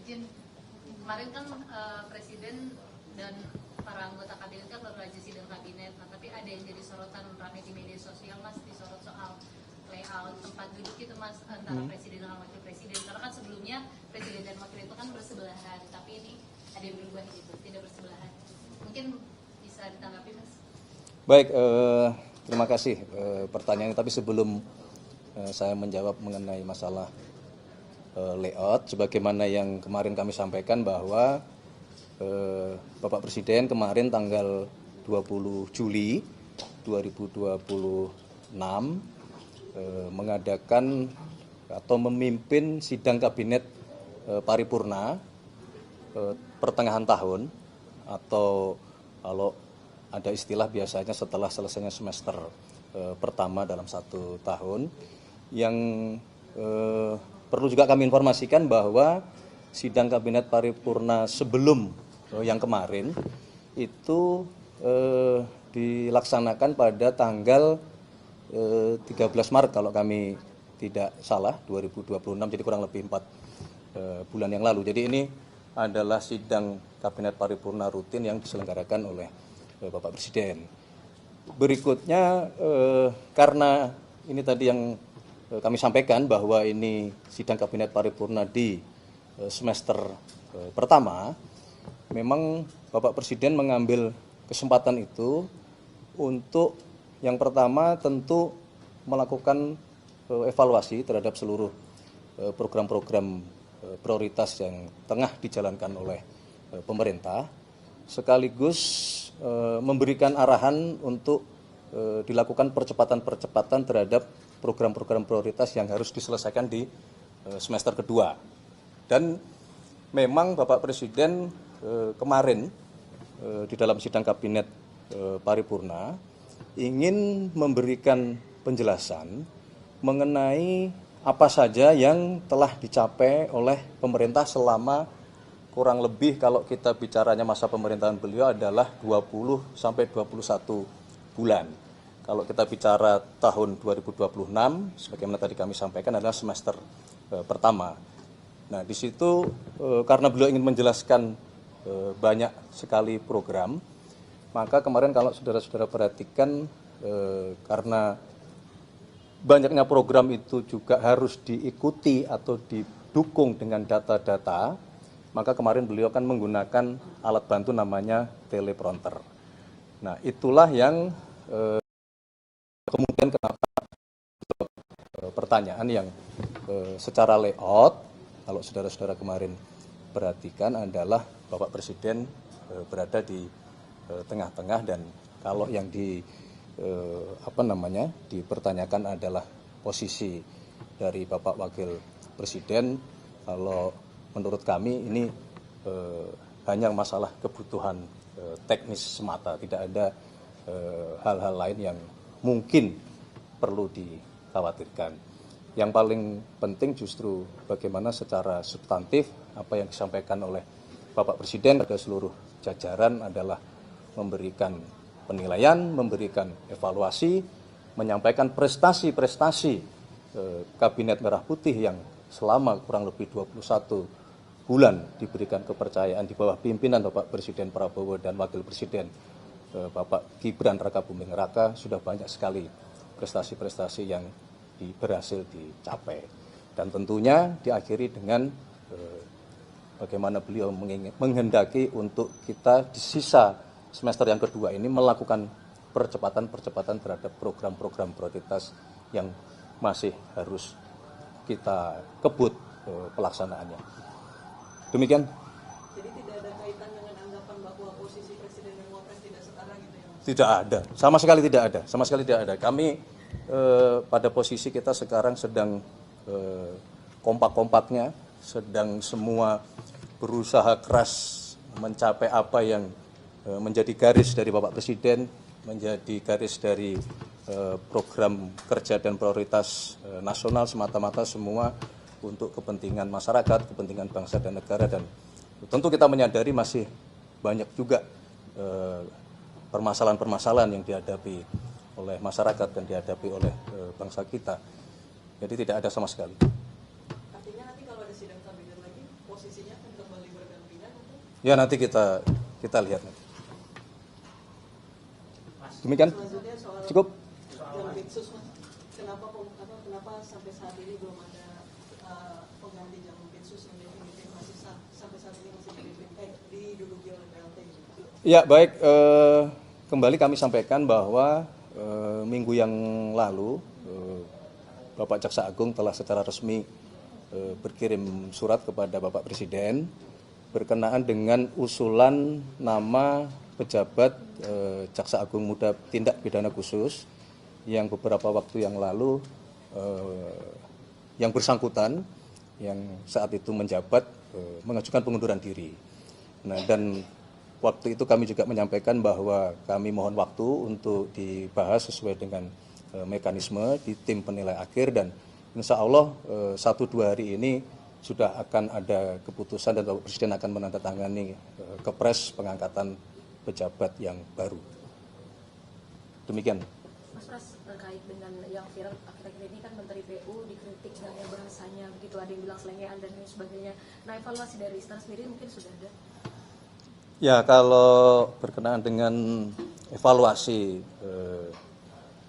Izin, kemarin kan Presiden dan para anggota kabinet kan baru aja sidang kabinet, nah tapi ada yang jadi sorotan ramai di media sosial Mas, disorot soal layout tempat duduk itu Mas antara Presiden dan Wakil Presiden, karena kan sebelumnya Presiden dan Wakil itu kan bersebelahan, tapi ini ada yang berubah gitu, tidak bersebelahan. Mungkin bisa ditanggapi Mas? Baik, terima kasih pertanyaannya, tapi sebelum saya menjawab mengenai masalah layout, sebagaimana yang kemarin kami sampaikan bahwa Bapak Presiden kemarin tanggal 20 Juli 2026 mengadakan atau memimpin sidang kabinet paripurna pertengahan tahun, atau kalau ada istilah biasanya setelah selesainya semester pertama dalam 1 tahun. Yang perlu juga kami informasikan bahwa sidang kabinet paripurna sebelum yang kemarin itu dilaksanakan pada tanggal 13 Maret kalau kami tidak salah 2026, jadi kurang lebih 4 bulan yang lalu. Jadi ini adalah sidang kabinet paripurna rutin yang diselenggarakan oleh Bapak Presiden. Berikutnya karena ini tadi yang kami sampaikan bahwa ini sidang kabinet paripurna di semester pertama, memang Bapak Presiden mengambil kesempatan itu untuk yang pertama tentu melakukan evaluasi terhadap seluruh program-program prioritas yang tengah dijalankan oleh pemerintah, sekaligus memberikan arahan untuk dilakukan percepatan-percepatan terhadap program-program prioritas yang harus diselesaikan di semester kedua. Dan memang Bapak Presiden kemarin di dalam sidang kabinet paripurna ingin memberikan penjelasan mengenai apa saja yang telah dicapai oleh pemerintah selama kurang lebih, kalau kita bicaranya masa pemerintahan beliau adalah 20 sampai 21 bulan. Kalau kita bicara tahun 2026, sebagaimana tadi kami sampaikan adalah semester pertama. Nah, di situ karena beliau ingin menjelaskan banyak sekali program, maka kemarin kalau saudara-saudara perhatikan, karena banyaknya program itu juga harus diikuti atau didukung dengan data-data, maka kemarin beliau kan menggunakan alat bantu namanya teleprompter. Nah, itulah yang kemudian kenapa pertanyaan yang secara layout, kalau saudara-saudara kemarin perhatikan adalah Bapak Presiden berada di tengah-tengah, dan kalau yang dipertanyakan adalah posisi dari Bapak Wakil Presiden, kalau menurut kami ini hanya masalah kebutuhan teknis semata, tidak ada hal-hal lain yang mungkin perlu dikhawatirkan. Yang paling penting justru bagaimana secara substantif apa yang disampaikan oleh Bapak Presiden pada seluruh jajaran adalah memberikan penilaian, memberikan evaluasi, menyampaikan prestasi-prestasi Kabinet Merah Putih yang selama kurang lebih 21 bulan diberikan kepercayaan di bawah pimpinan Bapak Presiden Prabowo dan Wakil Presiden Bapak Gibran Rakabuming Raka. Sudah banyak sekali prestasi-prestasi yang berhasil dicapai, dan tentunya diakhiri dengan bagaimana beliau menghendaki untuk kita di sisa semester yang kedua ini melakukan percepatan-percepatan terhadap program-program prioritas yang masih harus kita kebut pelaksanaannya. Demikian. Jadi tidak ada kaitan dengan anggapan bahwa posisi Presiden dan Wapres tidak setara gitu ya Mas? Tidak ada, sama sekali tidak ada, sama sekali tidak ada. Kami pada posisi kita sekarang sedang kompak-kompaknya, sedang semua berusaha keras mencapai apa yang menjadi garis dari Bapak Presiden, menjadi garis dari program kerja dan prioritas nasional semata-mata semua untuk kepentingan masyarakat, kepentingan bangsa dan negara. Dan tentu kita menyadari masih banyak juga permasalahan-permasalahan yang dihadapi oleh masyarakat dan dihadapi oleh bangsa kita. Jadi tidak ada sama sekali. Artinya nanti kalau ada sidang kabinet lagi, posisinya akan kembali berdampingan atau? Ya nanti kita lihat nanti. Demikian. Selanjutnya soal Cukup. Jampitsus, Mas. Kenapa sampai saat ini belum ada pengganti Jampitsus yang definitif, masih sampai saat ini masih diduduki oleh PLT? Ya baik, kembali kami sampaikan bahwa minggu yang lalu Bapak Jaksa Agung telah secara resmi berkirim surat kepada Bapak Presiden berkenaan dengan usulan nama pejabat Jaksa Agung Muda Tindak Pidana Khusus yang beberapa waktu yang lalu yang bersangkutan yang saat itu menjabat mengajukan pengunduran diri. Nah, dan waktu itu kami juga menyampaikan bahwa kami mohon waktu untuk dibahas sesuai dengan mekanisme di tim penilai akhir, dan insya Allah 1-2 hari ini sudah akan ada keputusan dan Bapak Presiden akan menandatangani kepres pengangkatan pejabat yang baru. Demikian. Mas Pras, terkait dengan yang viral akhir-akhir ini kan Menteri PU dikritik dengan yang bahasanya begitu, ada yang bilang selengean dan lain sebagainya. Nah, evaluasi dari Istana sendiri mungkin sudah ada? Ya, kalau berkenaan dengan evaluasi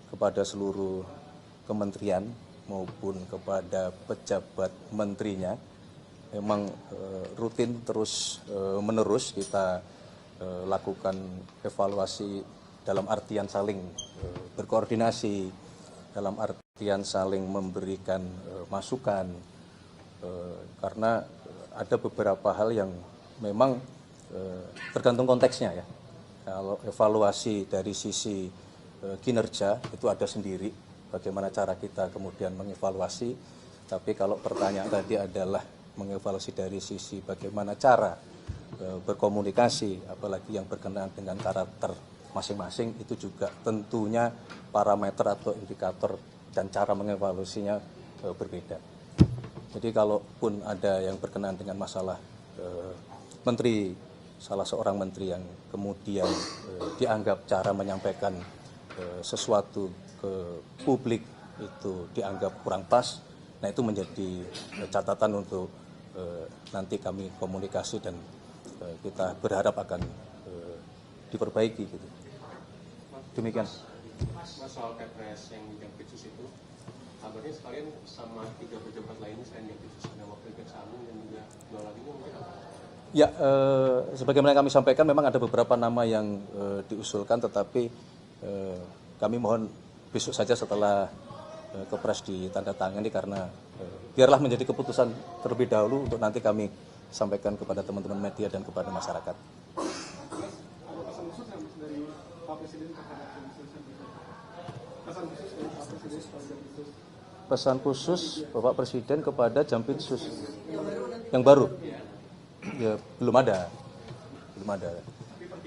kepada seluruh kementerian maupun kepada pejabat menterinya, memang rutin terus menerus kita lakukan evaluasi dalam artian saling berkoordinasi, dalam artian saling memberikan masukan, karena ada beberapa hal yang memang tergantung konteksnya ya. Kalau evaluasi dari sisi kinerja itu ada sendiri, bagaimana cara kita kemudian mengevaluasi. Tapi kalau pertanyaan tadi adalah mengevaluasi dari sisi bagaimana cara berkomunikasi, apalagi yang berkenaan dengan karakter masing-masing, itu juga tentunya parameter atau indikator dan cara mengevaluasinya berbeda. Jadi kalaupun ada yang berkenaan dengan masalah menteri, salah seorang menteri yang kemudian dianggap cara menyampaikan sesuatu ke publik itu dianggap kurang pas, nah itu menjadi catatan untuk nanti kami komunikasi dan kita berharap akan diperbaiki gitu. Demikian. Mas, soal Kepres yang Jampitsus itu, kabarnya sekalian sama 3 pejabat lainnya selain Jampitsus, ada Wakil Jaksa Agung dan juga 2 lagi mungkin apa? Ya, sebagaimana kami sampaikan memang ada beberapa nama yang diusulkan, tetapi kami mohon besok saja setelah Kepres ditandatangani, karena biarlah menjadi keputusan terlebih dahulu untuk nanti kami sampaikan kepada teman-teman media dan kepada masyarakat. Pesan khusus dari Pak Presiden kepada Pesan khusus Bapak Presiden kepada Jampitsus yang baru? Ya, belum ada.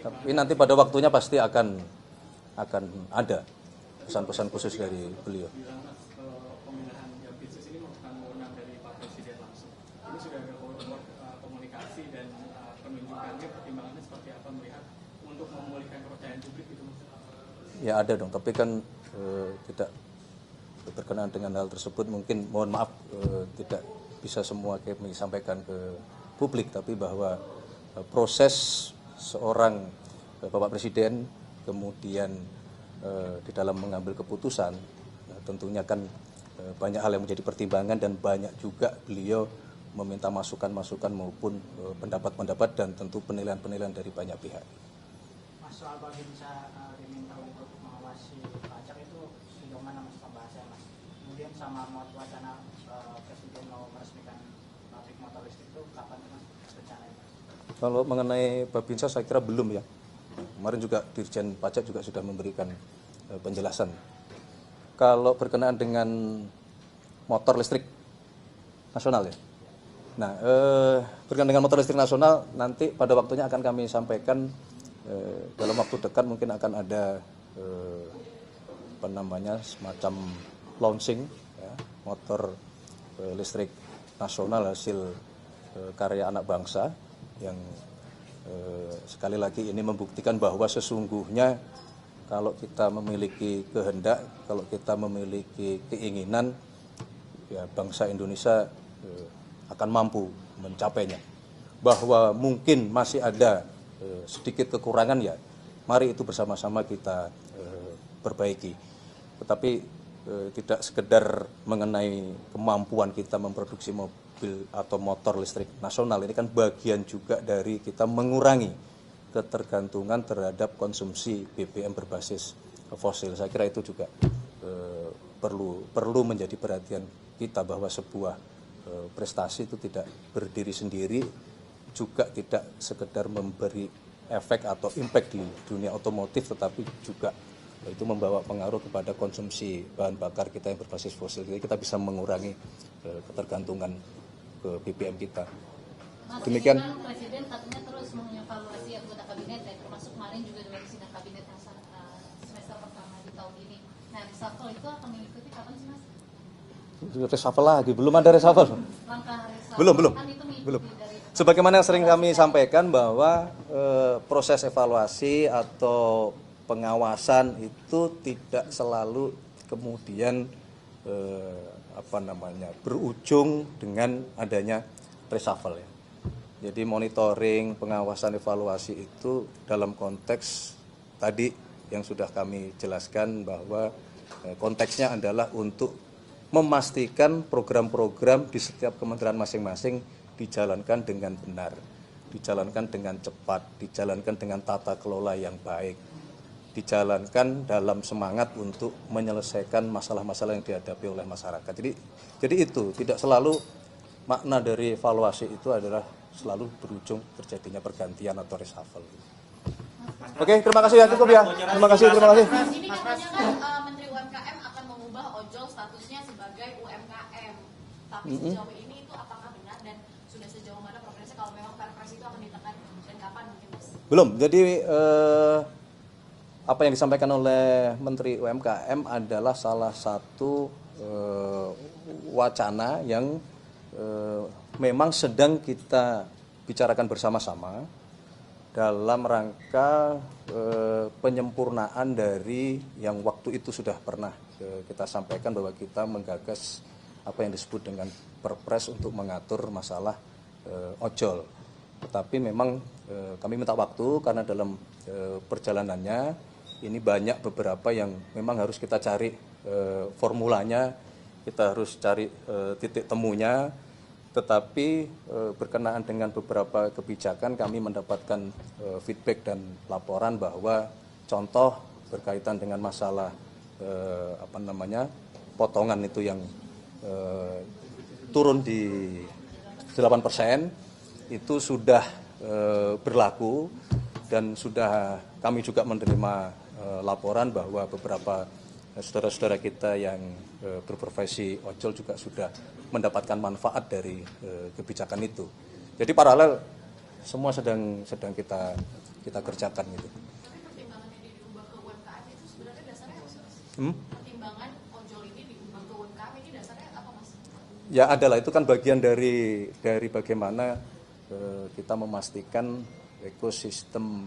Tapi nanti pada waktunya pasti akan ada pesan-pesan khusus dari beliau. Pemilihan Jampitsus ini merupakan wewenang dari Pak Presiden langsung. Ini sudah ada komunikasi dan penunjukannya, pertimbangannya seperti apa melihat untuk memulihkan kepercayaan publik gitu, Mas? Ya ada dong, tapi kan tidak berkenaan dengan hal tersebut. Mungkin mohon maaf tidak bisa semua kami sampaikan ke publik, tapi bahwa proses seorang Bapak Presiden kemudian di dalam mengambil keputusan tentunya kan banyak hal yang menjadi pertimbangan, dan banyak juga beliau meminta masukan-masukan maupun pendapat-pendapat dan tentu penilaian-penilaian dari banyak pihak. Mas, soal Babinsa diminta untuk mengawasi pajak itu sejauh mana Mas pembahasannya, Mas? Kemudian sama wacana Presiden mau meresmikan pabrik motor listrik itu kapan Mas rencananya? Kalau mengenai Babinsa saya kira belum ya. Kemarin juga Dirjen Pajak juga sudah memberikan penjelasan. Kalau berkenaan dengan motor listrik nasional ya. Nah, berkenaan dengan motor listrik nasional nanti pada waktunya akan kami sampaikan dalam waktu dekat. Mungkin akan ada semacam launching ya, motor listrik nasional hasil karya anak bangsa yang sekali lagi ini membuktikan bahwa sesungguhnya kalau kita memiliki kehendak, kalau kita memiliki keinginan, ya bangsa Indonesia akan mampu mencapainya. bahwa mungkin masih ada sedikit kekurangan, ya mari itu bersama-sama kita perbaiki. Tetapi tidak sekedar mengenai kemampuan kita memproduksi mobil atau motor listrik nasional, ini kan bagian juga dari kita mengurangi ketergantungan terhadap konsumsi BBM berbasis fosil. Saya kira itu juga perlu menjadi perhatian kita, bahwa sebuah prestasi itu tidak berdiri sendiri, juga tidak sekedar memberi efek atau impact di dunia otomotif, tetapi juga itu membawa pengaruh kepada konsumsi bahan bakar kita yang berbasis fosil. Jadi kita bisa mengurangi ketergantungan ke BBM kita. Mas, Demikian. ini kan Presiden katanya terus mengevaluasi anggota kabinet, ya, termasuk kemarin juga dalam sidang kabinet yang semester pertama di tahun ini. Nah, reshuffle itu akan mengikuti kapan sih, Mas? Reshuffle lagi, belum ada reshuffle. Langkah reshuffle Belum. kan itu mengikuti Belum. dari Sebagaimana yang sering kami sampaikan bahwa proses evaluasi atau pengawasan itu tidak selalu kemudian berujung dengan adanya reshuffle, ya. Jadi monitoring, pengawasan, evaluasi itu dalam konteks tadi yang sudah kami jelaskan, bahwa konteksnya adalah untuk memastikan program-program di setiap kementerian masing-masing dijalankan dengan benar, dijalankan dengan cepat, dijalankan dengan tata kelola yang baik, dijalankan dalam semangat untuk menyelesaikan masalah-masalah yang dihadapi oleh masyarakat. Jadi itu tidak selalu makna dari evaluasi itu adalah selalu berujung terjadinya pergantian atau reshuffle. Oke, terima kasih ya, cukup ya. Terima kasih. Ini katanya kan Menteri UMKM akan mengubah ojol statusnya sebagai UMKM. Tapi sejauh ini itu apakah benar dan sudah sejauh mana progresnya kalau memang Perpres itu akan ditekan dan kapan mungkin, Mas? Belum. Jadi apa yang disampaikan oleh Menteri UMKM adalah salah satu wacana yang memang sedang kita bicarakan bersama-sama dalam rangka penyempurnaan dari yang waktu itu sudah pernah kita sampaikan, bahwa kita menggagas apa yang disebut dengan Perpres untuk mengatur masalah ojol. Tetapi memang kami minta waktu karena dalam perjalanannya ini banyak beberapa yang memang harus kita cari formulanya, kita harus cari titik temunya. Tetapi berkenaan dengan beberapa kebijakan kami mendapatkan feedback dan laporan bahwa contoh berkaitan dengan masalah potongan itu yang turun di 8% itu sudah berlaku, dan sudah kami juga menerima laporan bahwa beberapa saudara-saudara kita yang berprofesi ojol juga sudah mendapatkan manfaat dari kebijakan itu. Jadi paralel semua sedang kita kerjakan gitu. Tapi pertimbangan ini diubah ke UMKM itu sebenarnya dasarnya apa, Mas? Pertimbangan ojol ini diubah ke UMKM ini dasarnya apa, Mas? Ya adalah, itu kan bagian dari bagaimana kita memastikan ekosistem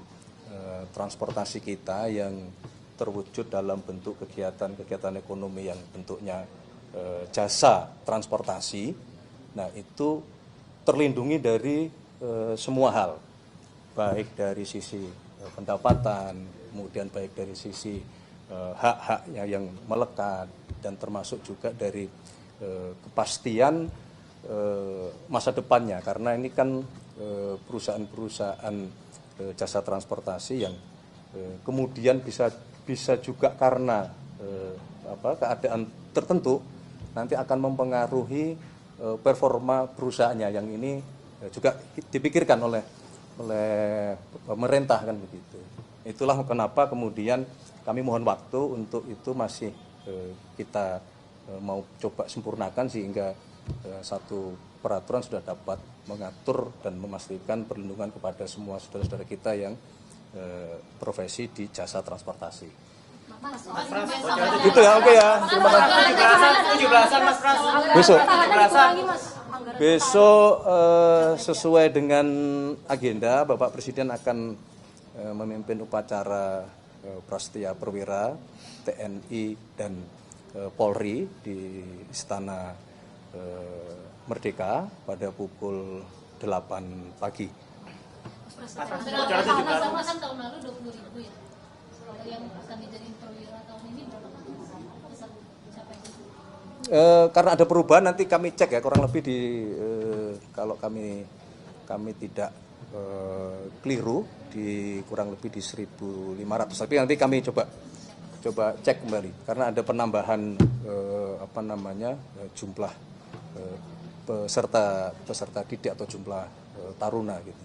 transportasi kita yang terwujud dalam bentuk kegiatan ekonomi yang bentuknya jasa transportasi. Nah, itu terlindungi dari semua hal, baik dari sisi pendapatan, kemudian baik dari sisi hak-haknya yang melekat, dan termasuk juga dari kepastian masa depannya, karena ini kan perusahaan-perusahaan jasa transportasi yang kemudian bisa juga karena keadaan tertentu nanti akan mempengaruhi performa perusahaannya, yang ini juga dipikirkan oleh pemerintah kan begitu. Itulah kenapa kemudian kami mohon waktu untuk itu, masih kita mau coba sempurnakan sehingga satu peraturan sudah dapat mengatur dan memastikan perlindungan kepada semua saudara-saudara kita yang profesi di jasa transportasi. Gitu ya, oke ya. Terima kasih. 17-an Mas Pras. Besok sesuai dengan agenda, Bapak Presiden akan memimpin upacara Prasetya Perwira TNI dan Polri di Istana Merdeka pada pukul 8 pagi. Sama kan tahun lalu 20.000 ya. Kalau yang akan menjadi perwira tahun ini berapa? Siapa yang Karena ada perubahan nanti kami cek ya, kurang lebih di kalau kami tidak keliru di kurang lebih di 1.500. Tapi nanti kami coba cek kembali karena ada penambahan jumlah peserta didik atau jumlah taruna gitu.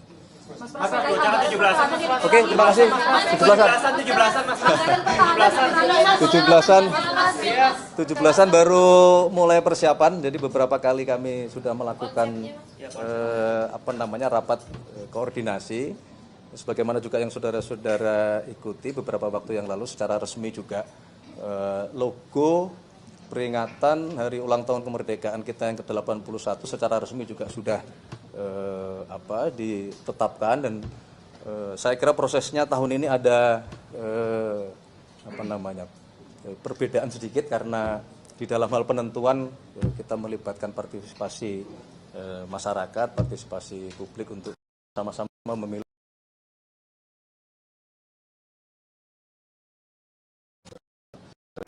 Mas, jangan 17-an. Oke, terima kasih. 17-an. 17-an baru mulai persiapan. Jadi beberapa kali kami sudah melakukan rapat koordinasi. Sebagaimana juga yang saudara-saudara ikuti beberapa waktu yang lalu secara resmi juga logo peringatan hari ulang tahun kemerdekaan kita yang ke-81 secara resmi juga sudah ditetapkan dan saya kira prosesnya tahun ini ada perbedaan sedikit karena di dalam hal penentuan kita melibatkan partisipasi masyarakat, partisipasi publik untuk sama-sama memilih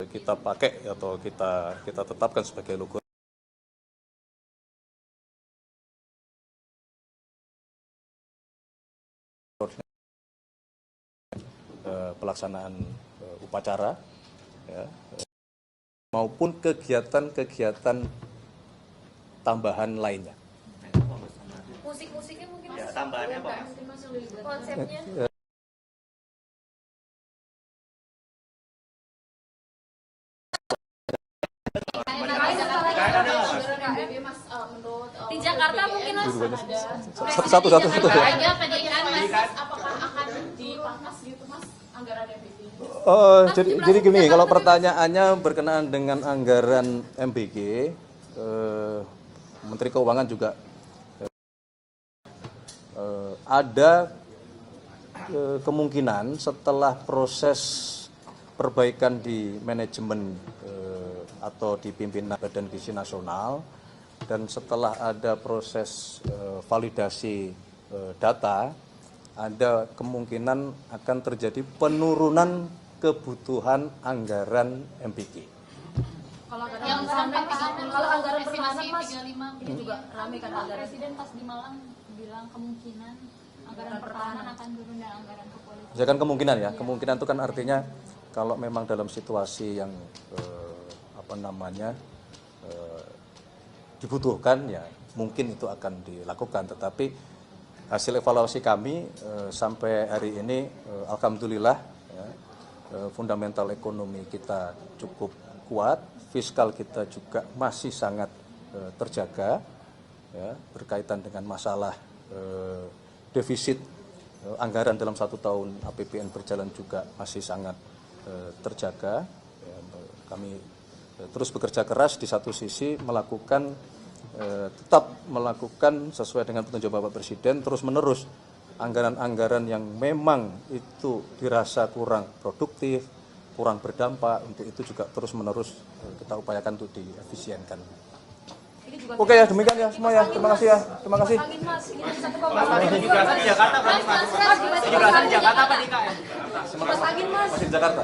kita pakai atau kita tetapkan sebagai logo. Pelaksanaan upacara ya, maupun kegiatan-kegiatan tambahan lainnya. Musik-musiknya mungkin Ya, tambahannya apa? konsepnya. Di Jakarta mungkin Mas Satu. Aja pendidikan Mas, apakah akan dipangkas gitu Mas anggaran MBG? Jadi gini, kalau pertanyaannya berkenaan dengan anggaran MBG, Menteri Keuangan juga ada kemungkinan setelah proses perbaikan di manajemen atau di pimpinan Badan Gizi Nasional dan setelah ada proses validasi data, ada kemungkinan akan terjadi penurunan kebutuhan anggaran MBG. Kalau yang sampai 30, kalau anggaran estimasi pertahanan Mas 35 ini juga ramai kan anggaran. Presiden pas di Malang bilang kemungkinan anggaran pertahanan akan turun dan anggaran kepolisian. Misalkan kemungkinan ya, kemungkinan itu kan artinya kalau memang dalam situasi yang dibutuhkan ya mungkin itu akan dilakukan. Tetapi hasil evaluasi kami sampai hari ini alhamdulillah ya, fundamental ekonomi kita cukup kuat, fiskal kita juga masih sangat terjaga ya, berkaitan dengan masalah defisit anggaran dalam 1 tahun APBN berjalan juga masih sangat terjaga. Ya, kami terus bekerja keras di satu sisi tetap melakukan sesuai dengan petunjuk Bapak Presiden terus menerus anggaran-anggaran yang memang itu dirasa kurang produktif, kurang berdampak, untuk itu juga terus menerus kita upayakan untuk diefisienkan. Oke ya, demikian ya semua ya. Terima kasih ya. Terima kasih. Mas, ini ada satu Mas, tadi 17-an di Jakarta berarti Mas. 17-an di Jakarta apa di IKN? Mas Agin Mas. Masih di Jakarta.